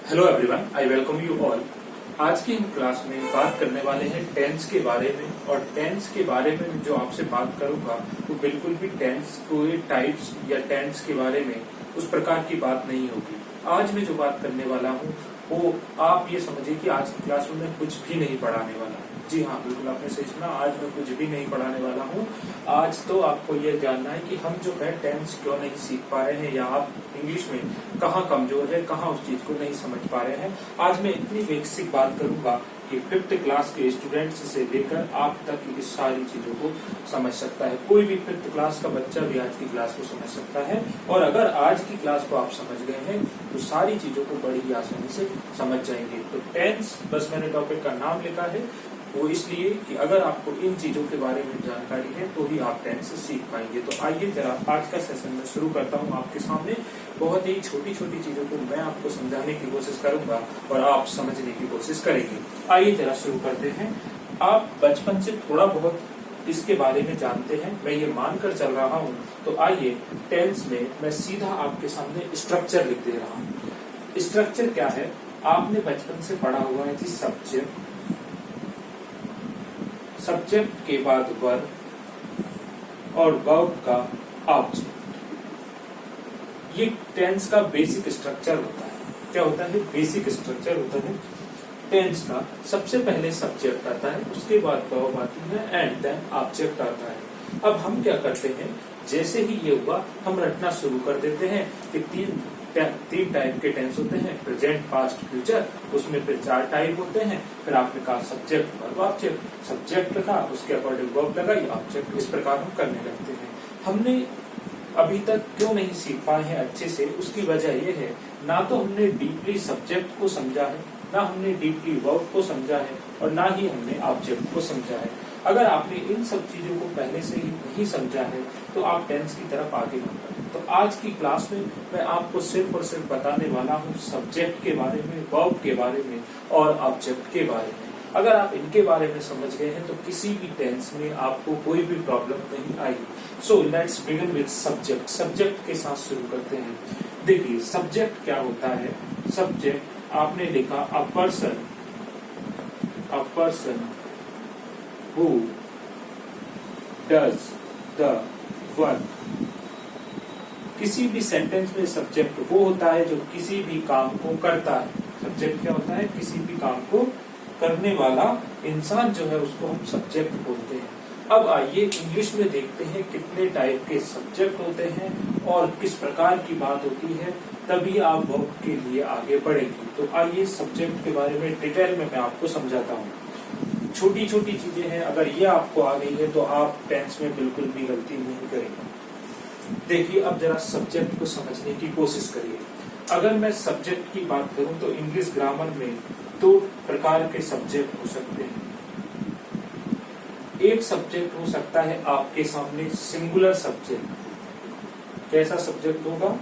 Hello everyone, I welcome you all. आज की हम क्लास में बात करने वाले हैं टेंस के बारे में। और टेंस के बारे में जो आपसे बात करूंगा वो बिल्कुल भी टेंस कोई टाइप्स या टेंस के बारे में उस प्रकार की बात नहीं होगी। आज मैं जो बात करने वाला हूँ वो आप ये समझिए कि आज की क्लास में मैं कुछ भी नहीं पढ़ाने वाला। जी हाँ, बिल्कुल आपने सही सुना, आज मैं कुछ भी नहीं पढ़ाने वाला हूँ। आज तो आपको ये जानना है कि हम जो है टेंस क्यों नहीं सीख पा रहे हैं, या आप इंग्लिश में कहाँ कमजोर है, कहाँ उस चीज को नहीं समझ पा रहे हैं। आज मैं इतनी बेसिक बात करूंगा कि 5th क्लास के स्टूडेंट्स से लेकर आप तक इस सारी चीजों को समझ सकता है। कोई भी 5th क्लास का बच्चा भी आज की क्लास को समझ सकता है। और अगर आज की क्लास को आप समझ गए हैं तो सारी चीजों को बड़ी ही आसानी से समझ जाएंगे। तो टेंस, बस मैंने टॉपिक का नाम लिखा है वो इसलिए कि अगर आपको इन चीजों के बारे में जानकारी है तो ही आप टेंस सीख पाएंगे। तो आइए जरा आज का सेशन में शुरू करता हूँ। आपके सामने बहुत ही छोटी छोटी चीजों को मैं आपको समझाने की कोशिश करूंगा और आप समझने की कोशिश करेंगे। आइए जरा शुरू करते हैं। आप बचपन से थोड़ा बहुत इसके बारे में जानते हैं, मैं ये मानकर चल रहा हूँ। तो आइए टेंस में मैं सीधा आपके सामने स्ट्रक्चर लिख दे रहा हूँ। स्ट्रक्चर क्या है? आपने बचपन से पढ़ा हुआ है कि सब्जेक्ट, सब्जेक्ट के बाद वर्ब और वर्ब का ऑब्जेक्ट। ये टेंस का बेसिक स्ट्रक्चर होता है। क्या होता है? बेसिक स्ट्रक्चर होता है टेंस का। सबसे पहले सब्जेक्ट आता है, उसके बाद वर्ब आती है एंड देन ऑब्जेक्ट आता है। अब हम क्या करते हैं, जैसे ही ये हुआ हम रटना शुरू कर देते हैं कि तीन टाइप के टेंस होते हैं, प्रेजेंट, पास्ट, फ्यूचर। उसमें फिर 4 टाइप होते हैं। फिर आपने कहा सब्जेक्ट, वर्ब, ऑब्जेक्ट। सब्जेक्ट लगा, उसके अकॉर्डिंग वर्ब लगाई, ऑब्जेक्ट। इस प्रकार हम करने लगते हैं। हमने अभी तक क्यों नहीं सीख पाए हैं अच्छे से, उसकी वजह यह है ना तो हमने डीपली सब्जेक्ट को समझा है, ना हमने डीपली वर्ब को समझा है, और ना ही हमने ऑब्जेक्ट को समझा है। अगर आपने इन सब चीजों को पहले से ही नहीं समझा है तो आप टेंस की तरफ आगे मत बढ़ें। तो आज की क्लास में मैं आपको सिर्फ और सिर्फ बताने वाला हूँ सब्जेक्ट के बारे में, वर्ब के बारे में और ऑब्जेक्ट के बारे में। अगर आप इनके बारे में समझ गए हैं तो किसी भी टेंस में आपको कोई भी प्रॉब्लम नहीं आएगी। So let's begin with subject. Subject के साथ शुरू करते हैं। देखिए सब्जेक्ट क्या होता है। सब्जेक्ट आपने लिखा अ person who does the work. किसी भी सेंटेंस में सब्जेक्ट वो होता है जो किसी भी काम को करता है। सब्जेक्ट क्या होता है? किसी भी काम को करने वाला इंसान जो है उसको हम सब्जेक्ट बोलते हैं। अब आइए इंग्लिश में देखते हैं कितने टाइप के सब्जेक्ट होते हैं और किस प्रकार की बात होती है, तभी आप वर्ब के लिए आगे बढ़ेंगे। तो आइए सब्जेक्ट के बारे में डिटेल में मैं आपको समझाता हूँ। छोटी छोटी चीजें हैं, अगर ये आपको आ गई है तो आप टेंस में बिल्कुल भी गलती नहीं करेंगे। देखिए अब जरा सब्जेक्ट को समझने की कोशिश करिए। अगर मैं सब्जेक्ट की बात करूं तो इंग्लिश ग्रामर में 2 प्रकार के सब्जेक्ट हो सकते हैं। एक सब्जेक्ट हो सकता है आपके सामने सिंगुलर सब्जेक्ट। कैसा सब्जेक्ट होगा?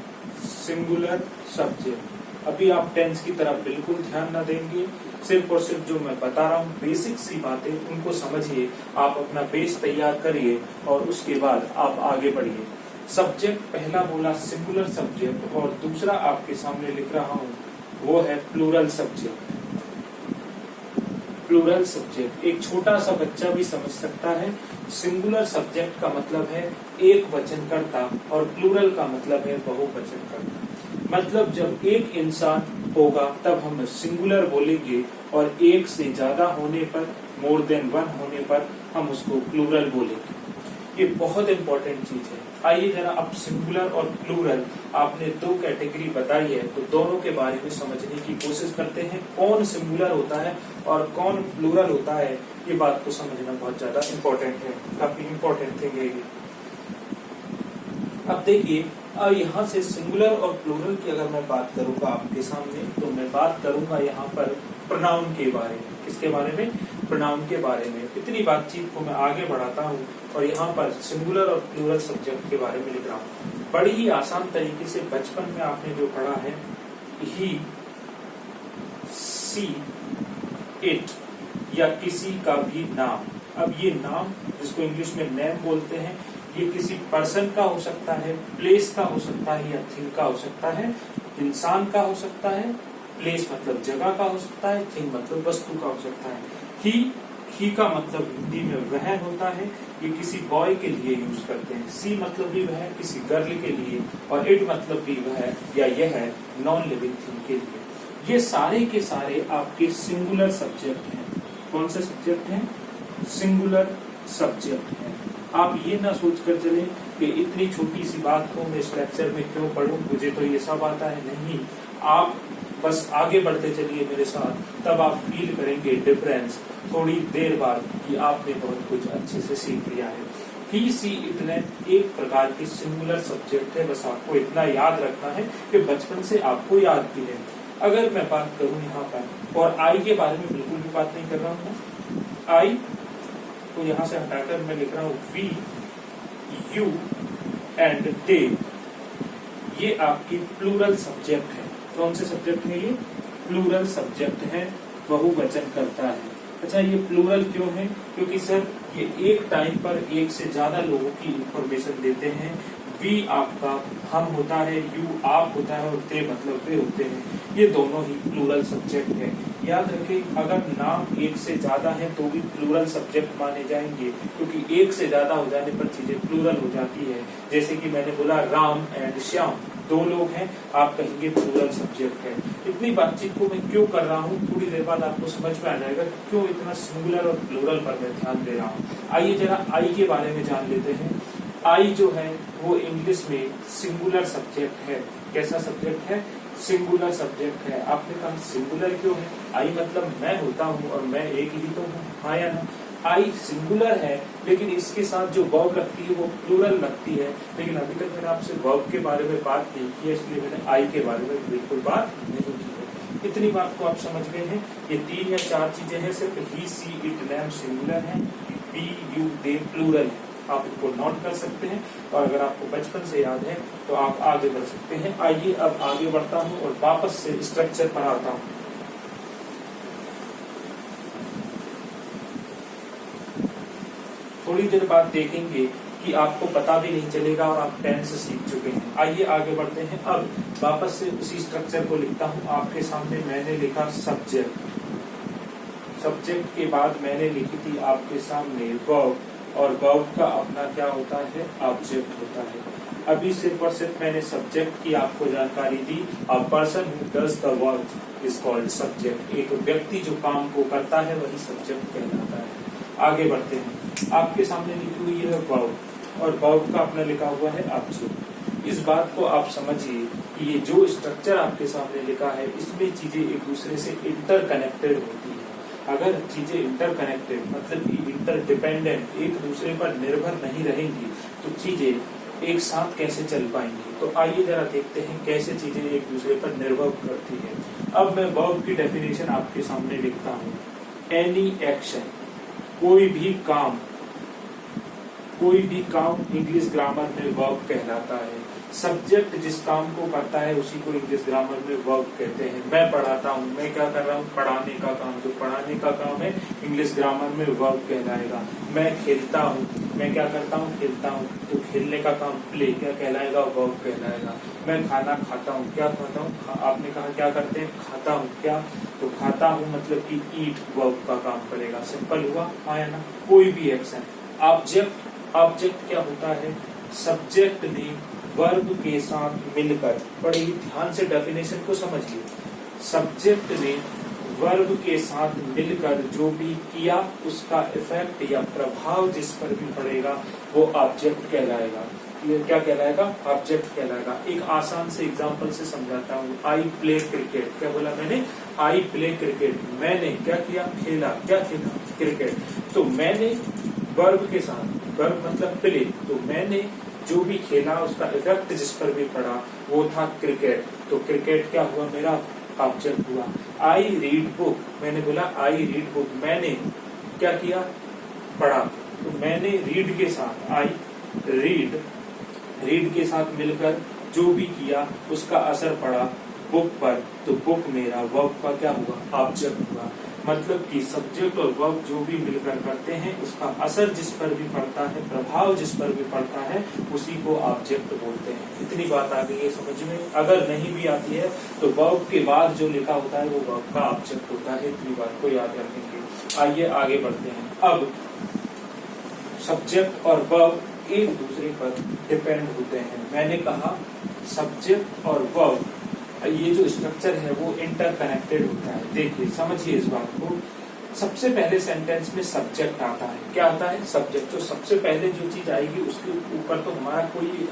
Singular subject. अभी आप टेंस की तरफ बिल्कुल ध्यान न देंगे, सिर्फ और सिर्फ जो मैं बता रहा हूँ बेसिक सी बातें उनको समझिए, आप अपना बेस तैयार करिए और उसके बाद आप आगे बढ़िए। सब्जेक्ट पहला बोला सिंगुलर सब्जेक्ट, और दूसरा आपके सामने लिख रहा हूँ वो है प्लूरल सब्जेक्ट। प्लूरल सब्जेक्ट एक छोटा सा बच्चा भी समझ सकता है। सिंगुलर सब्जेक्ट का मतलब है एक वचन कर्ता और प्लूरल का मतलब है बहुवचन कर्ता। मतलब जब एक इंसान होगा तब हम सिंगुलर बोलेंगे और एक से ज्यादा होने पर, मोर देन 1 होने पर हम उसको प्लूरल बोलेंगे। ये बहुत इंपॉर्टेंट चीज है। आइए जरा अब सिंगुलर और प्लूरल आपने 2 कैटेगरी बताई है तो दोनों के बारे में समझने की कोशिश करते हैं। कौन सिंगुलर होता है और कौन प्लूरल होता है, ये बात को समझना बहुत ज्यादा इंपॉर्टेंट है। काफी इंपॉर्टेंट थिंग है ये। अब देखिए यहाँ से सिंगुलर और प्लूरल की अगर मैं बात करूंगा आपके सामने तो मैं बात करूंगा यहाँ पर प्रोनाउन के बारे में। किसके बारे में? प्रोनाउन के बारे में। इतनी बातचीत को मैं आगे बढ़ाता हूँ और यहाँ पर सिंगुलर और प्लूरल सब्जेक्ट के बारे में लिख रहा हूँ। बड़ी ही आसान तरीके से बचपन में आपने जो पढ़ा है, ही, सी, इट, या किसी का भी नाम। अब ये नाम जिसको इंग्लिश में नेम बोलते हैं, ये किसी पर्सन का हो सकता है, प्लेस का हो सकता है, या थिंग का हो सकता है, इंसान का हो सकता है, प्लेस मतलब जगह का हो सकता है, थिंग मतलब वस्तु का हो सकता है। ही का मतलब हिंदी में वह होता है, ये किसी बॉय के लिए यूज करते हैं। सी मतलब भी वह किसी गर्ल के लिए, और इट मतलब भी वह या यह नॉन लिविंग थिंग के लिए। ये सारे के सारे आपके सिंगुलर सब्जेक्ट हैं। कौन से सब्जेक्ट हैं? सिंगुलर सब्जेक्ट हैं। आप ये ना सोच कर चले कि इतनी छोटी सी बात को मैं इस लेक्चर में क्यों पढ़ूं, मुझे तो ये सब आता है। नहीं, आप बस आगे बढ़ते चलिए मेरे साथ, तब आप फील करेंगे डिफरेंस थोड़ी देर बाद कि आपने बहुत कुछ अच्छे से सीख लिया है। ही सी इतने एक प्रकार की सिंगुलर सब्जेक्ट है, बस आपको इतना याद रखना है कि बचपन से आपको याद भी है। अगर मैं बात करूं यहाँ पर, और आई के बारे में बिल्कुल भी बात नहीं कर रहा हूँ। आई तो यहाँ से हटाकर मैं लिख रहा हूँ वी, यू एंड दे। ये आपकी प्लूरल सब्जेक्ट है। कौन से सब्जेक्ट है ये? प्लूरल सब्जेक्ट है, बहुवचन करता है। अच्छा, ये प्लूरल क्यों है? क्योंकि सर ये एक टाइम पर एक से ज्यादा लोगों की इंफॉर्मेशन देते हैं। वी आपका हम होता है, यू आप होता है, और ते मतलब वे होते हैं। ये दोनों ही प्लूरल सब्जेक्ट है। याद रखें, अगर नाम एक से ज्यादा है तो भी प्लूरल सब्जेक्ट माने जाएंगे, क्योंकि एक से ज्यादा हो जाने पर चीजें प्लूरल हो जाती है। जैसे कि मैंने बोला राम एंड श्याम, दो लोग हैं, आप कहेंगे प्लूरल सब्जेक्ट है। इतनी बातचीत को मैं क्यों कर रहा हूँ, थोड़ी देर बाद आपको समझ में आ जाएगा क्यों इतना सिंगुलर और प्लूरल पर मैं ध्यान दे रहा हूँ। आइए जरा आई के बारे में जान लेते हैं। आई जो है वो इंग्लिश में सिंगुलर सब्जेक्ट है। कैसा सब्जेक्ट है? सिंगुलर सब्जेक्ट है। आपने कहा सिंगुलर क्यों है? आई मतलब मैं होता हूँ और मैं एक ही तो हूँ, हाँ या ना? आई सिंगुलर है, लेकिन इसके साथ जो वर्ब लगती है वो प्लूरल लगती है। लेकिन अभी तक मैंने आपसे वर्ब के बारे में बात नहीं की है, इसलिए मैंने आई के बारे में बिल्कुल बात नहीं की है। इतनी बात को आप समझ गए हैं। ये 3 या 4 चीजें हैं, सिर्फ ही, सी, इट, देम सिंगुलर है, बी, यू, दे प्लूरल। आप इनको नोट कर सकते हैं, और अगर आपको बचपन से याद है तो आप आगे बढ़ सकते हैं। आइए अब आगे बढ़ता हूँ और वापस से स्ट्रक्चर पर आता हूँ। थोड़ी देर बाद देखेंगे कि आपको पता भी नहीं चलेगा और आप टेंस सीख चुके हैं। आइए आगे बढ़ते हैं। अब वापस से उसी स्ट्रक्चर को लिखता हूँ आपके सामने। मैंने लिखा सब्जेक्ट, सब्जेक्ट के बाद मैंने लिखी थी आपके सामने वर्ब, और वर्ब का अपना क्या होता है? ऑब्जेक्ट होता है। अभी सिर्फ और सिर्फ मैंने सब्जेक्ट की आपको जानकारी दी। A person who does the work is called subject. एक व्यक्ति जो काम को करता है वही सब्जेक्ट कहलाता है। आगे बढ़ते हैं। आपके सामने लिखी हुई है वर्ब, और वर्ब का अपना लिखा हुआ है ऑब्जेक्ट। इस बात को आप समझिए कि ये जो स्ट्रक्चर आपके सामने लिखा है, इसमें चीजें एक दूसरे से इंटरकनेक्टेड होती है। अगर चीजें इंटरकनेक्टेड मतलब कि इंटरडिपेंडेंट, एक दूसरे पर निर्भर नहीं रहेंगी, तो चीजें एक साथ कैसे चल पाएंगी? तो आइए जरा देखते हैं कैसे चीजें एक दूसरे पर निर्भर करती है। अब मैं वर्ब की डेफिनेशन आपके सामने लिखता हूँ। एनी एक्शन, कोई भी काम, कोई भी काम इंग्लिश ग्रामर में वर्ब कहलाता है। सब्जेक्ट जिस काम को करता है उसी को इंग्लिश ग्रामर में वर्ब कहते हैं। मैं पढ़ाता हूँ, मैं क्या कर रहा हूँ? पढ़ाने का काम। जो पढ़ाने का काम है इंग्लिश ग्रामर में वर्ब कहलाएगा। मैं खेलता हूँ, मैं क्या करता हूँ? खेलता हूँ। तो खेलने का काम प्ले क्या कहलाएगा? वर्ब कहलाएगा। मैं खाना खाता हूँ, क्या खाता हूँ? आपने कहा क्या करते हैं? खाता हूँ। क्या? तो खाता हूँ मतलब कि ईट वर्ब का काम करेगा। सिंपल हुआ, हाँ या ना? कोई भी एक्शन। ऑब्जेक्ट, ऑब्जेक्ट क्या होता है? सब्जेक्ट ने वर्ब के साथ मिलकर, बड़े ही ध्यान से डेफिनेशन को समझिए। सब्जेक्ट ने वर्ब के साथ मिलकर जो भी किया उसका इफेक्ट या प्रभाव जिस पर भी पड़ेगा वो ऑब्जेक्ट कहलाएगा। ये क्या कहलाएगा? ऑब्जेक्ट कहलाएगा। एक आसान से एग्जांपल से समझाता हूँ। I play cricket. क्या बोला मैंने? I play cricket. मैंने क्या किया? खेला। क्या खेला? क्रिकेट। तो मैंने वर्ब के साथ, वर्ब मतलब प्ले, तो मैंने जो भी खेला उसका इफेक्ट जिस पर भी पड़ा वो था क्रिकेट। तो क्रिकेट क्या हुआ? मेरा ऑब्जेक्ट हुआ। आई रीड बुक, मैंने बोला आई रीड बुक, मैंने क्या किया? पढ़ा। तो मैंने रीड के साथ, आई रीड, रीड के साथ मिलकर जो भी किया उसका असर पड़ा बुक पर, तो बुक मेरा वर्ब का क्या हुआ? ऑब्जेक्ट हुआ। मतलब कि सब्जेक्ट और वर्ब जो भी मिलकर करते हैं उसका असर जिस पर भी पड़ता है, प्रभाव जिस पर भी पड़ता है, उसी को ऑब्जेक्ट बोलते हैं। इतनी बात आ गई है समझ में। अगर नहीं भी आती है तो वर्ब के बाद जो लिखा होता है वो वर्ब का ऑब्जेक्ट होता है। इतनी बात को याद रखेंगे। आइए आगे बढ़ते हैं। अब सब्जेक्ट और वर्ब एक दूसरे पर डिपेंड होते हैं। मैंने कहा सब्जेक्ट और वर्ब ये जो स्ट्रक्चर है वो इंटरकनेक्टेड होता है। देखिए समझिए इस बात को। सबसे पहले सेंटेंस में सब्जेक्ट आता है। क्या आता है? सब्जेक्ट। तो सबसे पहले जो चीज आएगी उसके ऊपर तो हमारा कोई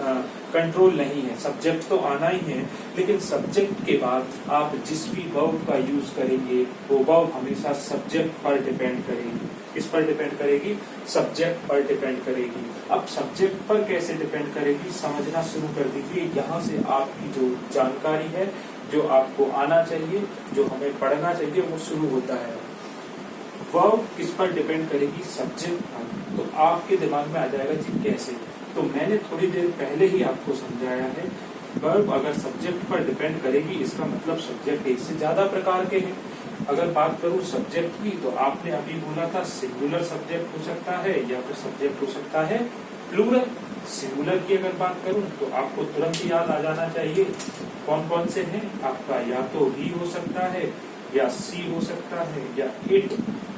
कंट्रोल नहीं है, सब्जेक्ट तो आना ही है। लेकिन सब्जेक्ट के बाद आप जिस भी वर्ब का यूज करेंगे वो वर्ब हमेशा सब्जेक्ट पर डिपेंड करेगी। किस पर डिपेंड करेगी? सब्जेक्ट पर डिपेंड करेगी। अब सब्जेक्ट पर कैसे डिपेंड करेगी समझना शुरू कर दीजिए। यहाँ से आपकी जो जानकारी है, जो आपको आना चाहिए, जो हमें पढ़ना चाहिए, वो शुरू होता है। वर्ब किस पर डिपेंड करेगी? सब्जेक्ट पर। तो आपके दिमाग में आ जाएगा जी कैसे। तो मैंने थोड़ी देर पहले ही आपको समझाया है, वर्ब अगर सब्जेक्ट पर डिपेंड करेगी इसका मतलब सब्जेक्ट एक से ज्यादा प्रकार के हैं। अगर बात करूं सब्जेक्ट की तो आपने अभी बोला था सिंगुलर सब्जेक्ट हो सकता है या फिर सब्जेक्ट हो सकता है प्लूरल। सिंगुलर की अगर बात करूं तो आपको तुरंत याद आ जाना चाहिए कौन कौन से हैं। आपका या तो ही हो सकता है, या सी हो सकता है, या इट,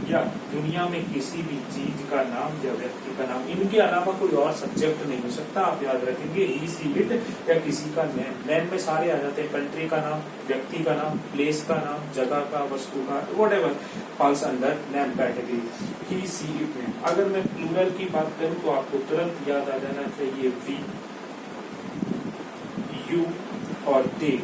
या दुनिया में किसी भी चीज का नाम या व्यक्ति का नाम। इनके अलावा कोई और सब्जेक्ट नहीं हो सकता। आप याद रखेंगे ही, सी, इट या किसी का नेम। नेम में सारे आ जाते हैं, कंट्री का नाम, व्यक्ति का नाम, प्लेस का नाम, जगह का, वस्तु का, whatever falls under name category. He, she, it name. अगर मैं प्लूरल की बात करूं तो आपको तुरंत याद आ जाना चाहिए वी, यू और दे।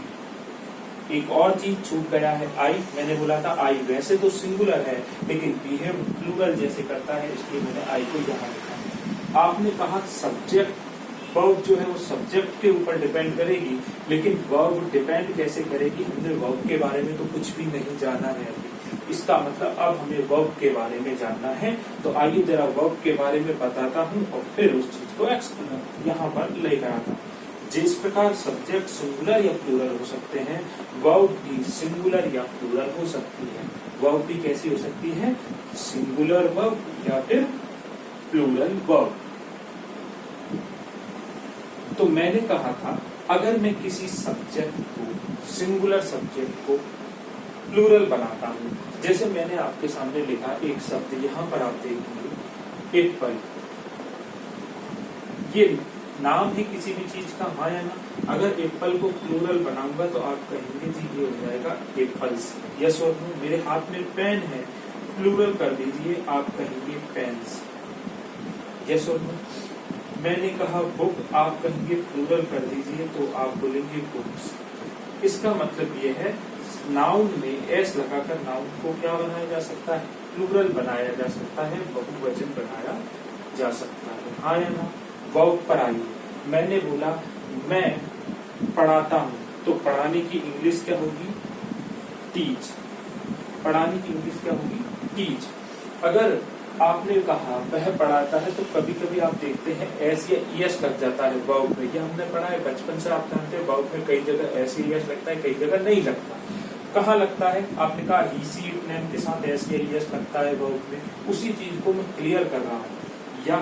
एक और चीज छूट गया है आई। मैंने बोला था आई वैसे तो सिंगुलर है लेकिन बिहेव प्लूरल जैसे करता है, इसलिए मैंने आई को यहाँ लिखा। आपने कहा सब्जेक्ट वर्ब जो है वो सब्जेक्ट के ऊपर डिपेंड करेगी, लेकिन वर्ब डिपेंड कैसे करेगी? हमने वर्ब के बारे में तो कुछ भी नहीं जाना है अभी। इसका मतलब अब हमें वर्ब के बारे में जानना है। तो आइए जरा वर्ब के बारे में बताता हूँ और फिर उस चीज को यहाँ पर लेकर आता हूँ। जिस प्रकार सब्जेक्ट सिंगुलर या प्लूरल हो सकते हैं, वर्ब भी सिंगुलर या प्लूरल हो सकती है। वर्ब भी कैसी हो सकती है? सिंगुलर वर्ब या फिर प्लूरल वर्ब। तो मैंने कहा था अगर मैं किसी सब्जेक्ट को, सिंगुलर सब्जेक्ट को प्लूरल बनाता हूं, जैसे मैंने आपके सामने लिखा एक शब्द, यहां पर आप देखेंगे एप्पल। ये नाम है किसी भी चीज का, हाँ या ना? अगर एप्पल को प्लूरल बनाऊंगा तो आप कहेंगे जी ये हो जाएगा एप्पल्स। यस और नो? मेरे हाथ में पेन है, प्लूरल कर दीजिए, आप कहेंगे पेन्स। यस और नो? मैंने कहा बुक, आप कहेंगे प्लूरल कर दीजिए तो आप बोलेंगे बुक्स। इसका मतलब ये है नाउन में एस लगाकर नाउन को क्या बनाया जा सकता है? प्लूरल बनाया जा सकता है, बहुवचन बनाया जा सकता है। हाँ या ना? वर्ब पर आइए। मैंने बोला मैं पढ़ाता हूँ, तो पढ़ाने की इंग्लिश क्या होगी? टीच। पढ़ाने की इंग्लिश क्या होगी? टीच। अगर आपने कहा वह पढ़ाता है तो कभी कभी आप देखते हैं एस या ईएस लग जाता है वर्ब में। ये हमने पढ़ा है बचपन से, आप जानते हैं वर्ब में कई जगह एस या ईएस लगता है, कई जगह नहीं लगता। कहाँ लगता है? आपने कहा ही, सी, इट नेम के साथ एस या ईएस लगता है वर्ब में। उसी चीज को मैं क्लियर कर रहा हूँ। या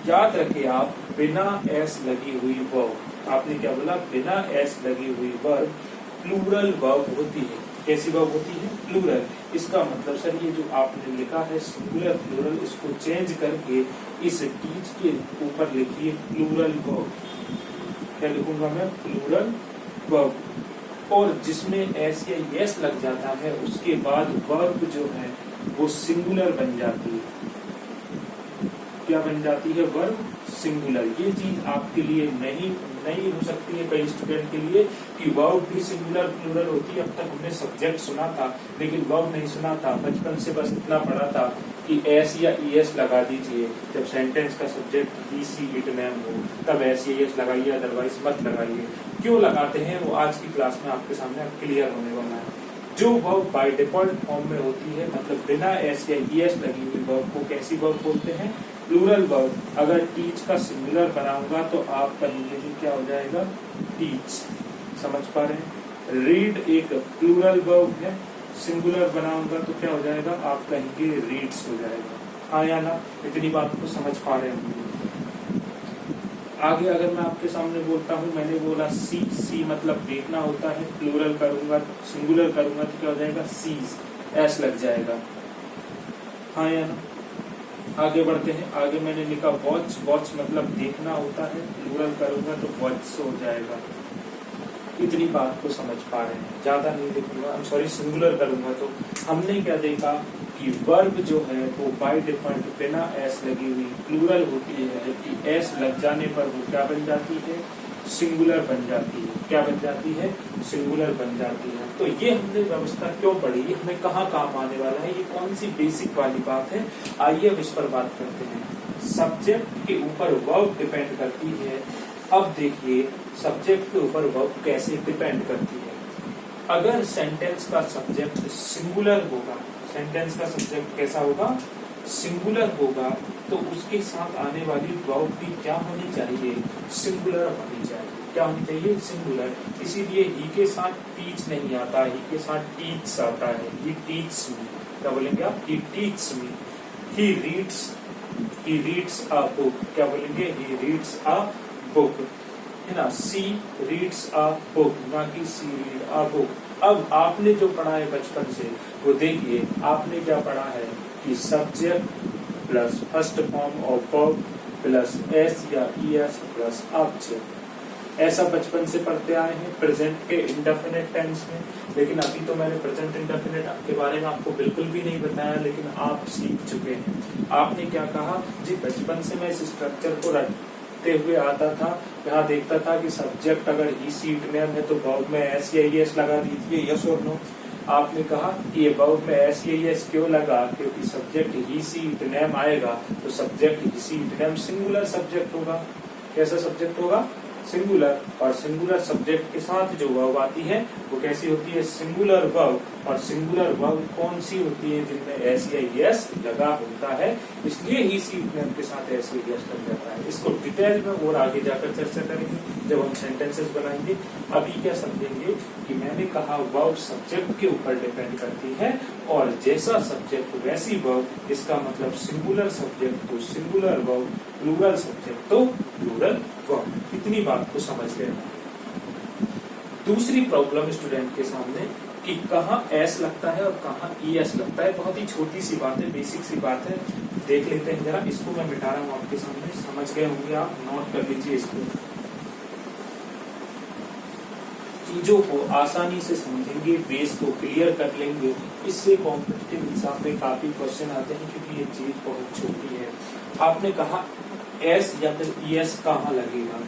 याद रखिए आप, बिना एस लगी हुई वर्ब, आपने क्या बोला? बिना एस लगी हुई वर्ब प्लूरल वर्ब होती है। कैसी वर्ब होती है? प्लूरल। इसका मतलब सर ये जो आपने लिखा है सिंगुलर प्लूरल, इसको चेंज करके इस टीच के ऊपर लिखिए प्लूरल वर्ब। क्या लिखूंगा मैं? Plural verb. और जिसमें एस या यस लग जाता है उसके बाद वर्ब जो है वो सिंगुलर बन जाती है। क्या बन जाती है? Verb singular. ये चीज आपके लिए नहीं हो सकती है कई स्टूडेंट के लिए कि वर्ब भी सिंगुलर प्लूरल होती है। अब तक हमने सब्जेक्ट सुना था लेकिन वर्ब नहीं सुना था। बचपन से बस इतना पढ़ा था कि एस या ईएस लगा दीजिए जब सेंटेंस का subject he, she, it name हो, तब एस या ईएस लगाइए, अदरवाइज मत लगाइए। क्यों लगाते हैं वो आज की क्लास में आपके सामने क्लियर होने वाला है। जो वर्ब बाय डिफॉल्ट फॉर्म में होती है, मतलब बिना एस या ईएस लगी हुई वर्ब को कैसी वर्ब बोलते हैं? Plural verb. अगर टीच का सिंगुलर बनाऊंगा तो आप कहेंगे कि क्या हो जाएगा? टीच। समझ पा रहे हैं? रीड एक प्लूरल वर्ब है, सिंगुलर बनाऊंगा तो क्या हो जाएगा, आप कहेंगे रीड्स हो जाएगा। हाँ या ना, इतनी बात को समझ पा रहे होंगे। आगे अगर मैं आपके सामने बोलता हूँ, मैंने बोला सी मतलब देखना होता है, प्लूरल करूंगा, सिंगुलर करूंगा तो क्या हो जाएगा, सीज, एस लग जाएगा। हाँ या ना। आगे बढ़ते हैं, आगे मैंने लिखा वॉच, वॉच मतलब देखना होता है, प्लूरल करूंगा तो वॉच हो जाएगा। इतनी बात को समझ पा रहे हैं, ज्यादा नहीं लिखूंगा, सॉरी सिंगुलर करूंगा तो हमने क्या देखा कि वर्ब जो है वो बाय डिफॉल्ट बिना एस लगी हुई प्लूरल होती है, जबकि एस लग जाने पर वो क्या बन जाती है, सिंगुलर बन जाती है। क्या बन जाती है, सिंगुलर बन जाती है। तो ये हमने व्यवस्था क्यों पढ़ी, ये हमें कहाँ काम आने वाला है, ये कौन सी बेसिक वाली बात है, आइए अब इस पर बात करते हैं। सब्जेक्ट के ऊपर वर्ब डिपेंड करती है। अब देखिए सब्जेक्ट के ऊपर वर्ब कैसे डिपेंड करती है। अगर सेंटेंस का सब्जेक्ट सिंगुलर होगा, सेंटेंस का सब्जेक्ट कैसा होगा, सिंगुलर होगा, तो उसके साथ आने वाली वर्ब भी क्या होनी चाहिए, सिंगुलर होनी चाहिए। क्या होनी चाहिए, सिंगुलर। इसीलिए ही के साथ टीच नहीं आता, ही के साथ टीच आता है। ही टीच मी, क्या बोलेंगे आप, he teach me. He reads a book, क्या बोलेंगे, ही रीड्स अ बुक, है ना। सी रीड्स अ बुक, ना कि सी रीड अ बुक। अब आपने जो पढ़ा है बचपन से, वो देखिए आपने क्या पढ़ा है कि subject plus first form of verb plus S या ईएस प्लस ऑब्जेक्ट, ऐसा बचपन से पढ़ते आए हैं प्रेजेंट के इंडेफिनिट टेंस में। लेकिन अभी तो मैंने प्रेजेंट इंडेफिनिट के बारे में आपको बिल्कुल भी नहीं बताया, लेकिन आप सीख चुके हैं। आपने क्या कहा जी, बचपन से मैं इस स्ट्रक्चर को रखते हुए आता था, यहाँ देखता था कि सब्जेक्ट अगर ही सीट नेम है तो वर्ब में एस या ईएस लगा दीजिए, यस और नो। आपने कहा कि ये वर्ब में एस या ईएस क्यों लगा, क्योंकि सब्जेक्ट ही सीट नेम आएगा तो सब्जेक्ट ही सीट नेम सिंगुलर सब्जेक्ट होगा। कैसा सब्जेक्ट होगा, सिंगुलर। और सिंगुलर सब्जेक्ट के साथ जो वर्ब आती है वो कैसी होती है, सिंगुलर वर्ब। और सिंगुलर वर्ब कौन सी होती है, जिनमें एस या ईएस लगा होता है, इसलिए ही सीट नेम के साथ एस या ईएस लग जाता है। इसको डिटेल में और आगे जाकर चर्चा करेंगे जब हम सेंटेंसेस बनाएंगे। अभी क्या समझेंगे कि मैंने कहा वर्ब सब्जेक्ट के ऊपर डिपेंड करती है, और जैसा सब्जेक्ट वैसी वर्ब। इसका मतलब सिंगुलर सब्जेक्ट तो सिंगुलर वर्ब, प्लूरल सब्जेक्ट तो प्लूरल वर्ब। कितनी बात को समझ गए। दूसरी प्रॉब्लम स्टूडेंट के सामने कि कहाँ एस लगता है और कहाँ ईएस लगता है। बहुत ही छोटी सी बात है, बेसिक सी बात है, देख लेते हैं जरा। इसको मैं मिटा रहा हूँ आपके सामने, समझ गए होंगे आप, नोट कर लीजिए इसको। चीजों को आसानी से समझेंगे, बेस को क्लियर कर लेंगे, इससे कॉम्पिटिटिव एग्जाम में काफी क्वेश्चन आते हैं, क्योंकि ये चीज बहुत छोटी है। आपने कहा एस या फिर ईएस कहाँ लगेगा,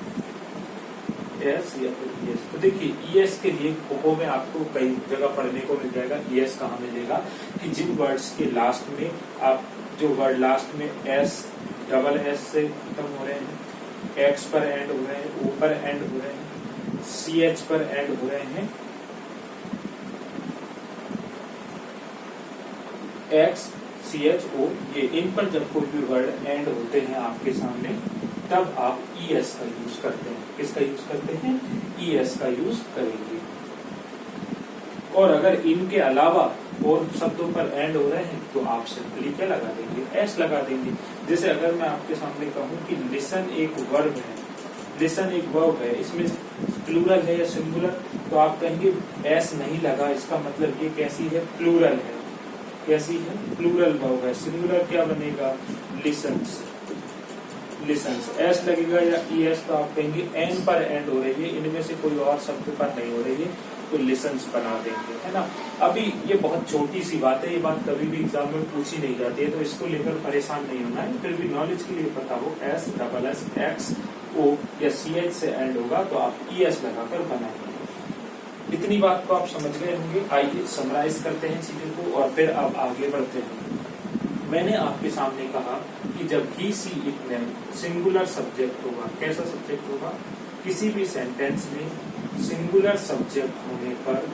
एस या फिर ईएस। तो देखिए ईएस के लिए खोखो में आपको कई जगह पढ़ने को मिल जाएगा। ईएस कहाँ मिलेगा कि जिन वर्ड्स के लास्ट में आप, जो वर्ड लास्ट में एस, डबल एस से खत्म हो रहे हैं, एक्स पर एंड हो रहे हैं, ओ पर एंड हो रहे हैं, सी एच पर एंड हो रहे हैं, एक्स सी एच ओ, ये इन पर जब कोई भी वर्ड एंड होते हैं आपके सामने, तब आप ईएस का यूज करते हैं। किसका यूज करते हैं, ईएस का यूज करेंगे। और अगर इनके अलावा और शब्दों पर एंड हो रहे हैं तो आप सिंपली क्या लगा देंगे, एस लगा देंगे। जैसे अगर मैं आपके सामने कहूँ कि लिसन एक वर्ब है, लिसन एक वर्ब है, इसमें प्लूरल है या सिंगुलर, तो आप कहेंगे एस नहीं लगा, इसका मतलब ये कैसी है, प्लूरल है। कैसी है, प्लूरल वर्ब है। सिंगुलर क्या बनेगा, लिसन्स, लिसन्स। एस लगेगा या ईएस तो आप कहेंगे एन पर एंड हो रही है, इनमें से कोई और शब्द पर नहीं हो रही है, तो लिसन्स बना देंगे, है ना। अभी ये बहुत छोटी सी बात है, ये बात कभी भी एग्जाम में पूछी नहीं जाती है, तो इसको लेकर परेशान नहीं होना है। फिर भी नॉलेज के लिए पता हो, एस डबल एस एक्स ओ या सी एच से एंड होगा तो आप ईएस लगाकर बनाएंगे। इतनी बात को आप समझ गए होंगे। आइए समराइज करते हैं चीजों को और फिर आप आगे बढ़ते हैं। मैंने आपके सामने कहा कि जब he she it name singular subject होगा, कैसा सब्जेक्ट होगा, किसी भी सेंटेंस में सिंगुलर सब्जेक्ट होने पर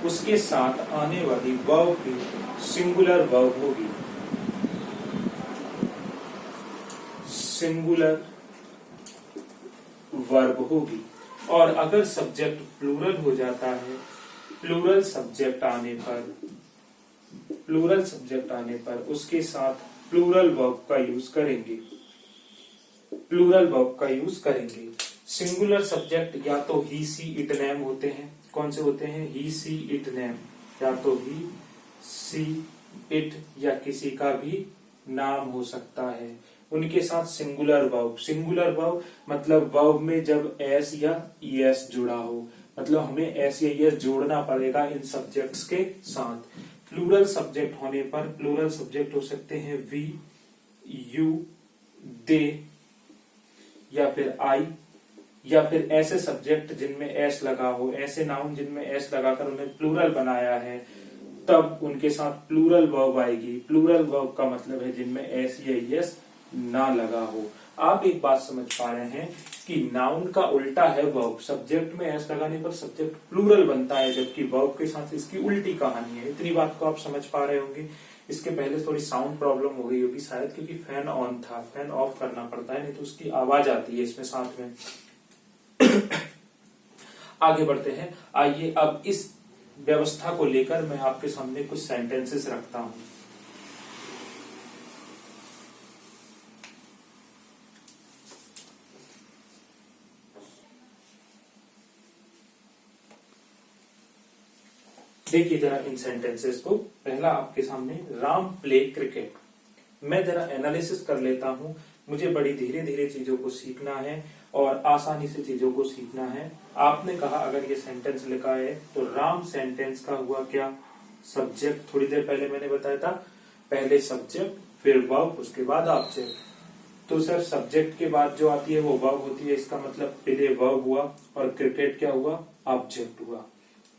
उसके साथ आने वाली वर्ब भी सिंगुलर वर्ब होगी, सिंगुलर वर्ब होगी। और अगर सब्जेक्ट प्लूरल हो जाता है प्लूरल सब्जेक्ट आने पर उसके साथ प्लूरल वर्ब का यूज करेंगे। सिंगुलर सब्जेक्ट या तो ही, सी, इट, नेम होते हैं। कौन से होते हैं? ही, सी, इट, नेम। या तो ही, सी, इट या किसी का भी नाम हो सकता है। उनके साथ सिंगुलर वर्ब मतलब वर्ब में जब एस या ईएस जुड़ा हो, मतलब हमें एस या ईएस जोड़ना पड़ेगा इन सब्जेक्ट्स के साथ। प्लूरल सब्जेक्ट होने पर प्लूरल सब्जेक्ट हो सकते हैं वी, यू, दे या फिर आई, या फिर ऐसे सब्जेक्ट जिनमें एस लगा हो, ऐसे नाउन जिनमें एस लगाकर उन्हें प्लूरल बनाया है, तब उनके साथ प्लूरल वर्ब आएगी। प्लूरल वर्ब का मतलब है जिनमें एस या एस ना लगा हो। आप एक बात समझ पा रहे हैं कि नाउन का उल्टा है वर्ब। सब्जेक्ट में एस लगाने पर सब्जेक्ट प्लूरल बनता है, जबकि वर्ब के साथ इसकी उल्टी कहानी है। इतनी बात को आप समझ पा रहे होंगे। इसके पहले थोड़ी साउंड प्रॉब्लम हो गई होगी शायद, क्योंकि फैन ऑन था, फैन ऑफ करना पड़ता है, नहीं तो उसकी आवाज आती है इसमें साथ में। आगे बढ़ते हैं। आइए अब इस व्यवस्था को लेकर मैं आपके सामने कुछ सेंटेंसेस रखता हूं। देखिए जरा इन सेंटेंसेस को। पहला आपके सामने, राम प्ले क्रिकेट। मैं जरा एनालिसिस कर लेता हूं। मुझे बड़ी धीरे धीरे चीजों को सीखना है और आसानी से चीजों को सीखना है। आपने कहा अगर ये सेंटेंस लिखा है तो राम सेंटेंस का हुआ क्या? सब्जेक्ट। थोड़ी देर पहले मैंने बताया था, पहले सब्जेक्ट फिर वर्ब उसके बाद ऑब्जेक्ट। तो सर सब्जेक्ट के बाद जो आती है वो वर्ब होती है, इसका मतलब पहले वर्ब हुआ और क्रिकेट क्या हुआ? ऑब्जेक्ट हुआ।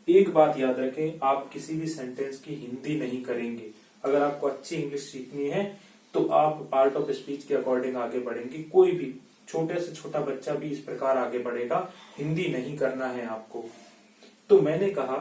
एक बात याद रखें, आप किसी भी सेंटेंस की हिंदी नहीं करेंगे। अगर आपको अच्छी इंग्लिश सीखनी है तो आप पार्ट ऑफ स्पीच के अकॉर्डिंग आगे बढ़ेंगे। कोई भी छोटे से छोटा बच्चा भी इस प्रकार आगे बढ़ेगा, हिंदी नहीं करना है आपको। तो मैंने कहा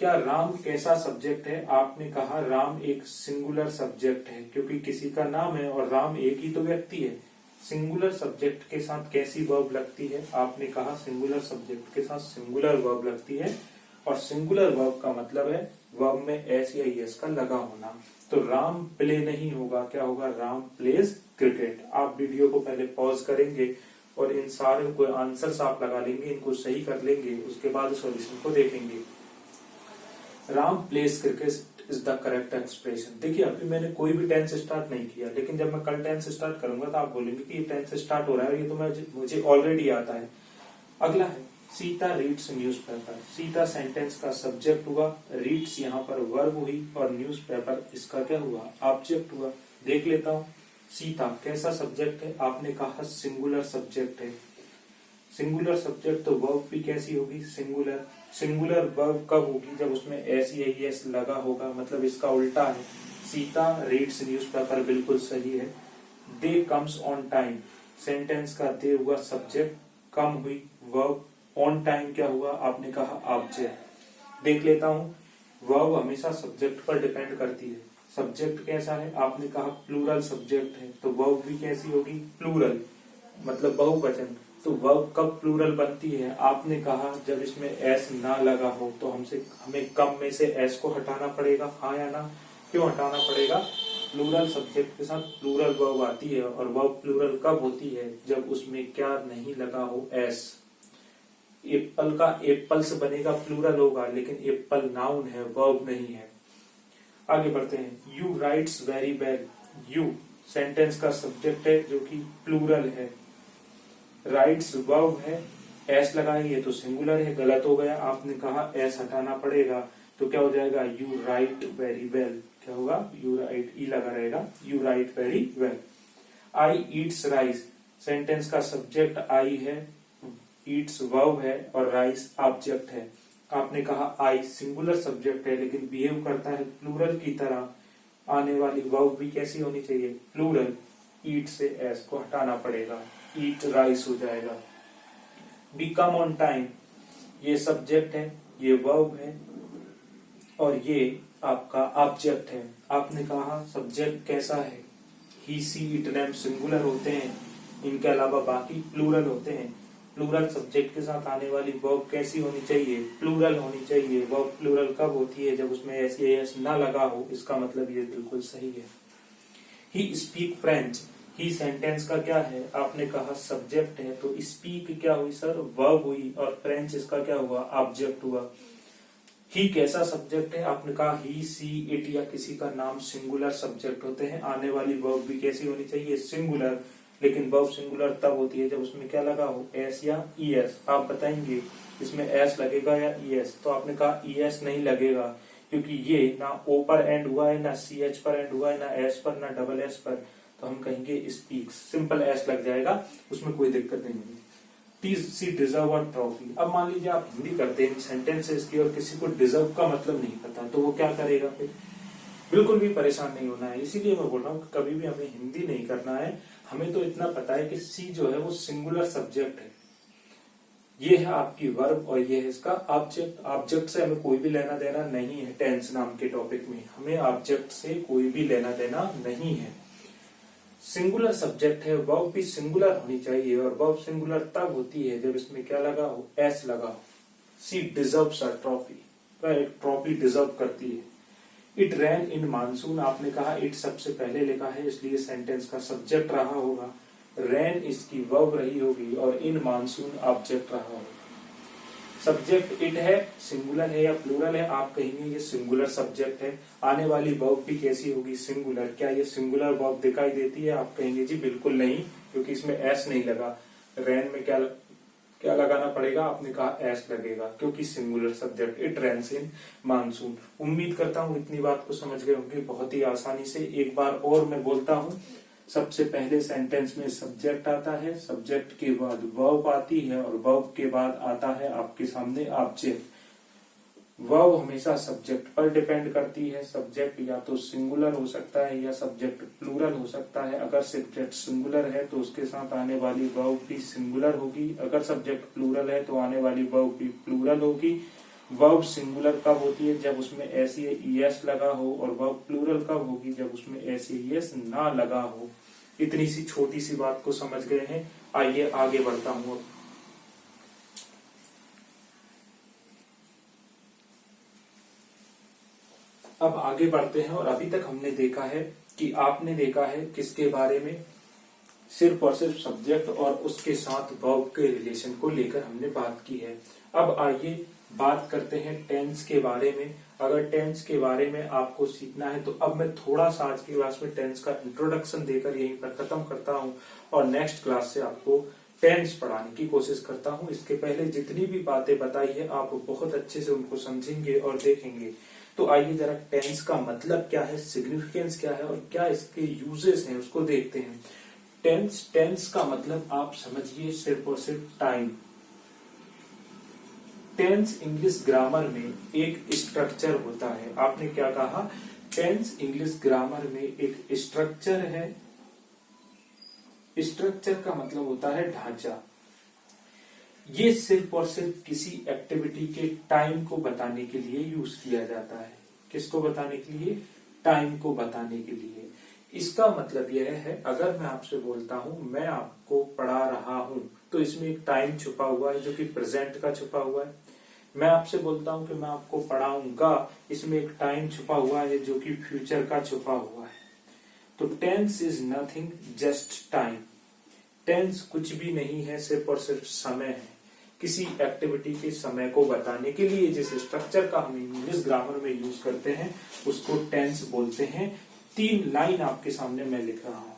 क्या राम कैसा सब्जेक्ट है? आपने कहा राम एक सिंगुलर सब्जेक्ट है, क्योंकि किसी का नाम है और राम एक ही तो व्यक्ति है। सिंगुलर सब्जेक्ट के साथ कैसी वर्ब लगती है? आपने कहा सिंगुलर सब्जेक्ट के साथ सिंगुलर वर्ब लगती है, और सिंगुलर वर्ब का मतलब है वर्ब में एस या एस का लगा होना। तो राम प्ले नहीं होगा, क्या होगा? Ram pledge cricket. आप वीडियो को पहले पॉज करेंगे और इन सारे को आंसर्स आप लगा लेंगे, इनको सही कर लेंगे, उसके बाद सॉल्यूशन को देखेंगे। Ram pledge cricket is the correct expression. देखिए अभी मैंने कोई भी टेंस स्टार्ट नहीं किया, लेकिन जब मैं कल टेंस स्टार्ट करूंगा तो आप बोलेंगे कि ये टेंस स्टार्ट हो रहा है, ये तो मुझे ऑलरेडी आता है। अगला है Sita reads newspaper. Sita sentence का सब्जेक्ट हुआ, रीड्स यहाँ पर वर्ब हुई और न्यूज़पेपर इसका क्या हुआ? ऑब्जेक्ट हुआ। देख लेता हूँ सीता कैसा सब्जेक्ट है? आपने कहा सिंगुलर सब्जेक्ट है। सिंगुलर सब्जेक्ट तो वर्ब भी कैसी होगी? सिंगुलर। सिंगुलर वर्ब कब होगी? जब उसमें एस या एस लगा होगा, मतलब इसका उल्टा है। सीता रीड्स न्यूज़पेपर बिल्कुल सही है। They comes on time, sentence का दे हुआ सब्जेक्ट, कम हुई वर्ब, ऑन टाइम क्या हुआ? आपने कहा ऑब्जेक्ट। देख लेता हूँ, वर्ब हमेशा सब्जेक्ट पर डिपेंड करती है। सब्जेक्ट कैसा है? आपने कहा प्लूरल सब्जेक्ट है, तो वर्ब भी कैसी होगी? प्लूरल, मतलब बहुवचन। तो वर्ब कब प्लूरल बनती है? आपने कहा जब इसमें एस ना लगा हो। तो हमें कम में से एस को हटाना पड़ेगा, हाँ या ना? क्यों हटाना पड़ेगा? प्लूरल सब्जेक्ट के साथ प्लूरल वर्ब आती है, और वर्ब प्लूरल कब होती है? जब उसमें क्या नहीं लगा हो? एस। एप्पल का एप्पल से बनेगा, प्लूरल होगा, लेकिन एप्पल नाउन है, वर्ब नहीं है। आगे बढ़ते हैं। You rights very well. You sentence का सब्जेक्ट है जो कि प्लूरल है। राइट्स वर्ब है, एस लगाएंगे तो सिंगुलर है, गलत हो गया। आपने कहा एस हटाना पड़ेगा, तो क्या हो जाएगा? You right very well. क्या होगा? यू राइट, ई लगा रहेगा, you right very well. I Yeats rice, sentence का सब्जेक्ट आई है, ईट्स वर्ब है और राइस ऑब्जेक्ट है। आपने कहा आई सिंगुलर सब्जेक्ट है, लेकिन बिहेव करता है प्लूरल की तरह। आने वाली वर्ब भी कैसी होनी चाहिए? प्लूरल। ईट से एस को हटाना पड़ेगा, ईट राइस हो जाएगा। बी कम ऑन टाइम, ये सब्जेक्ट है, ये वर्ब है और ये आपका ऑब्जेक्ट है। आपने कहा सब्जेक्ट कैसा है? ही, सी, इट, देम सिंगुलर होते हैं, इनके अलावा बाकी प्लूरल होते हैं। प्लूरल सब्जेक्ट के साथ आने वाली वर्ब कैसी होनी चाहिए, प्लूरल होनी चाहिए। वर्ब प्लूरल कब होती है, जब उसमें एस या एस ना लगा हो, इसका मतलब ये बिल्कुल सही है। He speak French, he sentence का क्या है, आपने कहा सब्जेक्ट है, तो स्पीक क्या हुई सर, वर्ब हुई, और फ्रेंच इसका क्या हुआ, ऑब्जेक्ट हुआ। ही कैसा सब्जेक्ट है, आपने कहा ही, सी, इट या किसी का नाम सिंगुलर सब्जेक्ट होते हैं। आने वाली वर्ब भी कैसी होनी चाहिए, सिंगुलर, लेकिन वर्ब सिंगुलर तब होती है जब उसमें क्या लगा हो, एस या ईएस। आप बताएंगे इसमें एस लगेगा या ईएस, तो आपने कहा ईएस नहीं लगेगा, क्योंकि ये ना ओ पर एंड हुआ है, ना सी एच पर एंड हुआ है, ना एस पर, ना डबल एस पर, तो हम कहेंगे स्पीक्स, सिंपल एस लग जाएगा, उसमें कोई दिक्कत नहीं होगी। सी डिजर्व अ ट्रॉफी। अब मान लीजिए आप हिंदी करते हैं सेंटेंसेस की और किसी को डिजर्व का मतलब नहीं पता, तो वो क्या करेगा फिर, बिल्कुल भी परेशान नहीं होना है। इसीलिए मैं बोल रहा हूँ कभी भी हमें हिंदी नहीं करना है, हमें तो इतना पता है कि सी जो है वो सिंगुलर सब्जेक्ट है, ये है आपकी वर्ब और ये है इसका ऑब्जेक्ट। ऑब्जेक्ट से हमें कोई भी लेना देना नहीं है, टेंस नाम के टॉपिक में हमें ऑब्जेक्ट से कोई भी लेना देना नहीं है। सिंगुलर सब्जेक्ट है, वर्ब भी सिंगुलर होनी चाहिए, और वर्ब सिंगुलर तब होती है जब इसमें क्या लगा हो, एस लगा हो। सी डिजर्व्स अ ट्रॉफी, एक ट्रॉफी डिजर्व करती है। इट रैन इन मानसून, आपने कहा इट सबसे पहले लिखा है, इसलिए सेंटेंस का सब्जेक्ट रहा होगा, रैन इसकी वर्ब रही होगी, और इन मानसून ऑब्जेक्ट रहा होगा। सब्जेक्ट इट है, सिंगुलर है या प्लूरल है, आप कहेंगे ये सिंगुलर सब्जेक्ट है। आने वाली वर्ब भी कैसी होगी, सिंगुलर। क्या ये सिंगुलर वर्ब दिखाई देती है, आप कहेंगे जी बिल्कुल नहीं, क्योंकि इसमें एस नहीं लगा। रैन में क्या लगाना पड़ेगा, आपने कहा एस लगेगा, क्योंकि singular subject, it rains in monsoon. उम्मीद करता हूँ इतनी बात को समझ गए होंगे बहुत ही आसानी से। एक बार और मैं बोलता हूँ, सबसे पहले सेंटेंस में सब्जेक्ट आता है, सब्जेक्ट के बाद वर्ब आती है, और वर्ब के बाद आता है आपके सामने ऑब्जेक्ट। वर्ब हमेशा सब्जेक्ट पर डिपेंड करती है, सब्जेक्ट या तो सिंगुलर हो सकता है या सब्जेक्ट प्लूरल हो सकता है। अगर सब्जेक्ट सिंगुलर है तो उसके साथ आने वाली वर्ब भी सिंगुलर होगी, अगर सब्जेक्ट प्लूरल है तो आने वाली वर्ब भी प्लूरल होगी। वर्ब सिंगुलर कब होती है, जब उसमें एस या ईएस लगा हो, और वर्ब प्लूरल कब होगी, जब उसमें एस या ईएस ना लगा हो। इतनी सी छोटी सी बात को समझ गए हैं, आइए आगे बढ़ता हूं। अब आगे बढ़ते हैं, और अभी तक हमने देखा है कि आपने देखा है किसके बारे में, सिर्फ और सिर्फ सब्जेक्ट और उसके साथ वर्ब के रिलेशन को लेकर हमने बात की है। अब आइए बात करते हैं टेंस के बारे में। अगर टेंस के बारे में आपको सीखना है तो अब मैं थोड़ा सा आज की क्लास में टेंस का इंट्रोडक्शन देकर यहीं पर खत्म करता हूं, और नेक्स्ट क्लास से आपको टेंस पढ़ाने की कोशिश करता हूं। इसके पहले जितनी भी बातें बताई है आप बहुत अच्छे से उनको समझेंगे और देखेंगे। तो आइए जरा टेंस का मतलब क्या है, सिग्निफिकेंस क्या है, और क्या इसके यूजेस हैं उसको देखते हैं। टेंस का मतलब आप समझिए सिर्फ और सिर्फ टाइम। टेंस इंग्लिश ग्रामर में एक स्ट्रक्चर होता है। आपने क्या कहा, टेंस इंग्लिश ग्रामर में एक स्ट्रक्चर है। स्ट्रक्चर का मतलब होता है ढांचा। ये सिर्फ और सिर्फ किसी एक्टिविटी के टाइम को बताने के लिए यूज किया जाता है। किसको बताने के लिए, टाइम को बताने के लिए। इसका मतलब यह है, अगर मैं आपसे बोलता हूं मैं आपको पढ़ा रहा हूं, तो इसमें एक टाइम छुपा हुआ है जो कि प्रेजेंट का छुपा हुआ है। मैं आपसे बोलता हूं कि मैं आपको पढ़ाऊंगा, इसमें एक टाइम छुपा हुआ है जो कि फ्यूचर का छुपा हुआ है। तो tense is nothing just time. Tense कुछ भी नहीं है, सिर्फ और सिर्फ समय है। किसी एक्टिविटी के समय को बताने के लिए जिस स्ट्रक्चर का हम इंग्लिश ग्रामर में यूज करते हैं उसको टेंस बोलते हैं। 3 लाइन आपके सामने मैं लिख रहा हूं।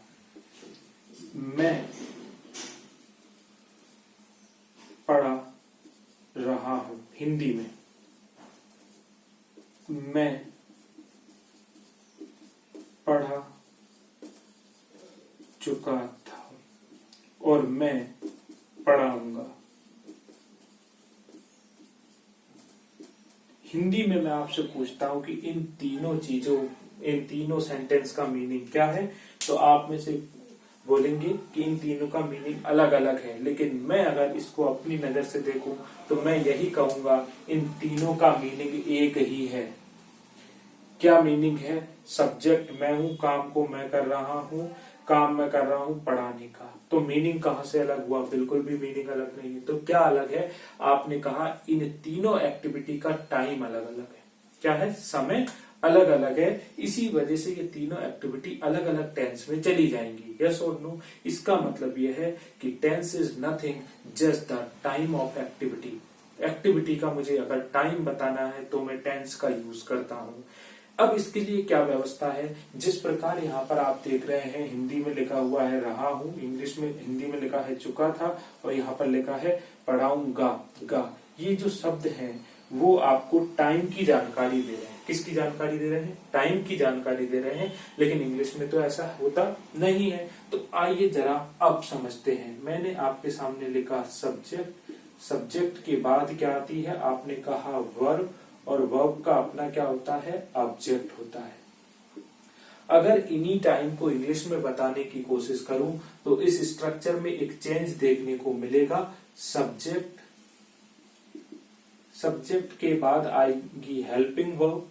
मैं पढ़ा रहा हूं, हिंदी में मैं पढ़ा चुका था, और मैं पढ़ाऊंगा। हिंदी में मैं आपसे पूछता हूं कि इन तीनों सेंटेंस का मीनिंग क्या है, तो आप में से बोलेंगे कि इन तीनों का मीनिंग अलग अलग है, लेकिन मैं अगर इसको अपनी नजर से देखूं तो मैं यही कहूंगा इन तीनों का मीनिंग एक ही है। क्या मीनिंग है, सब्जेक्ट मैं हूं, काम को मैं कर रहा हूं, काम मैं कर रहा हूं पढ़ाने का, तो मीनिंग कहां से अलग हुआ? बिल्कुल भी मीनिंग अलग नहीं है। तो क्या अलग है? आपने कहा इन तीनों एक्टिविटी का टाइम अलग अलग है। क्या है? समय अलग अलग है। इसी वजह से ये तीनों एक्टिविटी अलग अलग टेंस में चली जाएंगी। यस और नो? इसका मतलब यह है कि tense is nothing just the time of activity. Activity का मुझे अगर टाइम बताना है तो मैं टेंस का यूज करता हूं। अब इसके लिए क्या व्यवस्था है? जिस प्रकार यहाँ पर आप देख रहे हैं हिंदी में लिखा हुआ है रहा हूं, इंग्लिश में हिंदी में लिखा है चुका था, और यहाँ पर लिखा है पढ़ाऊंगा गा। ये जो शब्द हैं वो आपको टाइम की जानकारी दे रहे हैं। किसकी जानकारी दे रहे हैं? टाइम की जानकारी दे रहे हैं। लेकिन इंग्लिश में तो ऐसा होता नहीं है। तो आइए जरा अब समझते हैं। मैंने आपके सामने लिखा सब्जेक्ट, सब्जेक्ट के बाद क्या आती है? आपने कहा वर्ब, और वर्ब का अपना क्या होता है? ऑब्जेक्ट होता है। अगर इन्हीं टाइम को इंग्लिश में बताने की कोशिश करूं तो इस स्ट्रक्चर में एक चेंज देखने को मिलेगा। सब्जेक्ट, सब्जेक्ट के बाद आएगी हेल्पिंग वर्ब।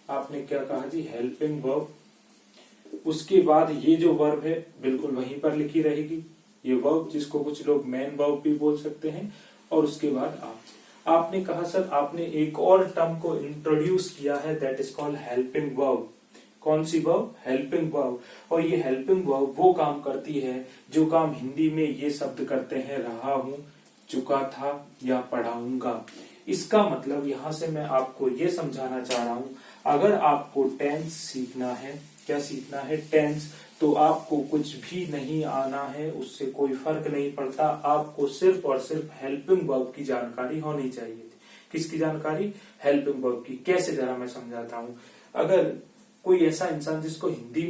आपने क्या कहा जी? Helping verb. उसके बाद ये जो वर्ब है बिल्कुल वहीं पर लिखी रहेगी, ये वर्ब जिसको कुछ लोग मेन वर्ब भी बोल सकते हैं। और उसके बाद आपने कहा सर आपने एक और टर्म को इंट्रोड्यूस किया है, that is called helping verb. कौन सी वर्ब? Helping verb. और ये हेल्पिंग वर्ब वो काम करती है जो काम हिंदी में ये शब्द करते हैं रहा हूं, चुका था या पढ़ाऊंगा। इसका मतलब यहां से मैं आपको ये समझाना चाह रहा हूं, अगर आपको टेंस सीखना है, क्या सीखना है? टेंस, तो आपको कुछ भी नहीं आना है, उससे कोई फर्क नहीं पड़ता। आपको सिर्फ और सिर्फ हेल्पिंग वर्ब की जानकारी होनी चाहिए। किसकी जानकारी? हेल्पिंग वर्ब की। कैसे? जरा मैं समझाता हूं। अगर कोई ऐसा इंसान जिसको हिंदी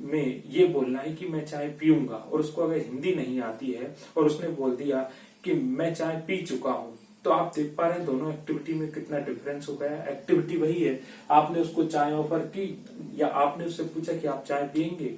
में ये बोलना है कि मैं चाय पीऊंगा, और उसको अगर हिंदी नहीं आती है और उसने बोल दिया कि मैं चाय पी चुका हूं, तो आप देख पा रहे हैं दोनों एक्टिविटी में कितना डिफरेंस हो गया। एक्टिविटी वही है, आपने उसको चाय ऑफर की या आपने उससे पूछा कि आप चाय पियेंगे।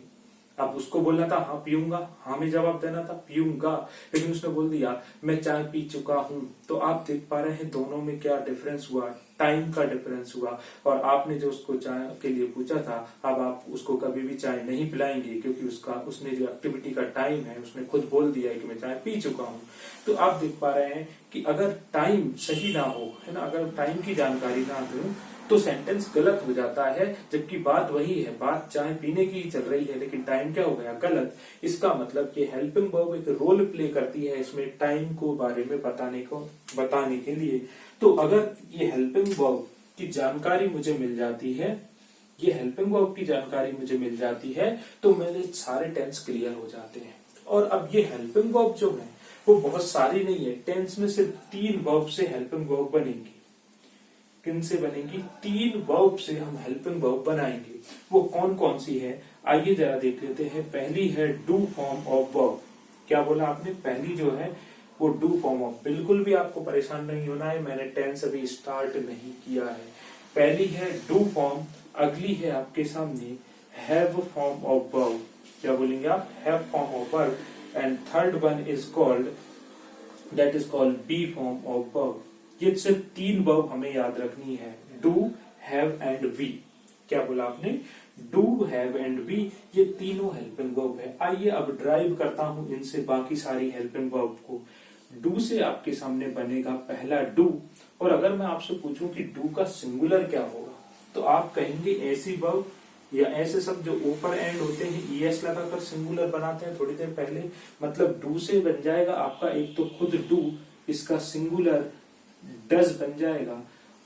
अब उसको बोलना था हाँ पीऊंगा, हाँ में जवाब देना था पीऊंगा, लेकिन उसने बोल दिया मैं चाय पी चुका हूं। तो आप देख पा रहे हैं दोनों में क्या डिफरेंस हुआ? टाइम का डिफरेंस हुआ। और आपने जो उसको चाय के लिए पूछा था, अब आप उसको कभी भी चाय नहीं पिलाएंगे, क्योंकि उसने जो एक्टिविटी का टाइम है उसने खुद बोल दिया है कि मैं चाय पी चुका हूं। तो आप देख पा रहे हैं कि अगर टाइम सही ना हो, है ना, अगर टाइम की जानकारी ना दूं तो सेंटेंस गलत हो जाता है, जबकि बात वही है, बात चाय पीने की ही चल रही है, लेकिन टाइम क्या हो गया? गलत। इसका मतलब कि हेल्पिंग वर्ब एक रोल प्ले करती है इसमें टाइम को बारे में बताने के लिए। तो अगर ये हेल्पिंग वर्ब की जानकारी मुझे मिल जाती है, ये हेल्पिंग वर्ब की जानकारी मुझे मिल जाती है, तो मेरे सारे टेंस क्लियर हो जाते हैं। और अब ये हेल्पिंग वर्ब जो है वो बहुत सारी नहीं है। टेंस में सिर्फ 3 वर्ब से हेल्पिंग वर्ब बनेंगी। किन से बनेंगी? 3 वर्ब से हम हेल्पिंग वर्ब बनाएंगे। वो कौन कौन सी है? आइए जरा देख लेते हैं। पहली है डू फॉर्म ऑफ वर्ब। क्या बोला आपने? पहली जो है वो डू फॉर्म ऑफ। बिल्कुल भी आपको परेशान नहीं होना है, मैंने टेंस अभी स्टार्ट नहीं किया है। पहली है डू फॉर्म, अगली है आपके सामने हैव फॉर्म ऑफ वर्ब। क्या बोलेंगे आप? Have form of verb. And third one is called, that is called B form of verb. ये सिर्फ 3 वर्ब हमें याद रखनी है, डू, हैव एंड बी। क्या बोला आपने? डू, हैव एंड बी, ये तीनों हेल्पिंग वर्ब है। आइए अब ड्राइव करता हूं इनसे बाकी सारी हेल्पिंग वर्ब को। डू से आपके सामने बनेगा पहला डू, और अगर मैं आपसे पूछूं कि डू का सिंगुलर क्या होगा, तो आप कहेंगे ऐसी वर्ब या ऐसे सब जो ऊपर एंड होते हैं ईएस लगाकर सिंगुलर बनाते हैं थोड़ी देर पहले, मतलब डू से बन जाएगा आपका एक तो खुद डू, इसका सिंगुलर डज बन जाएगा।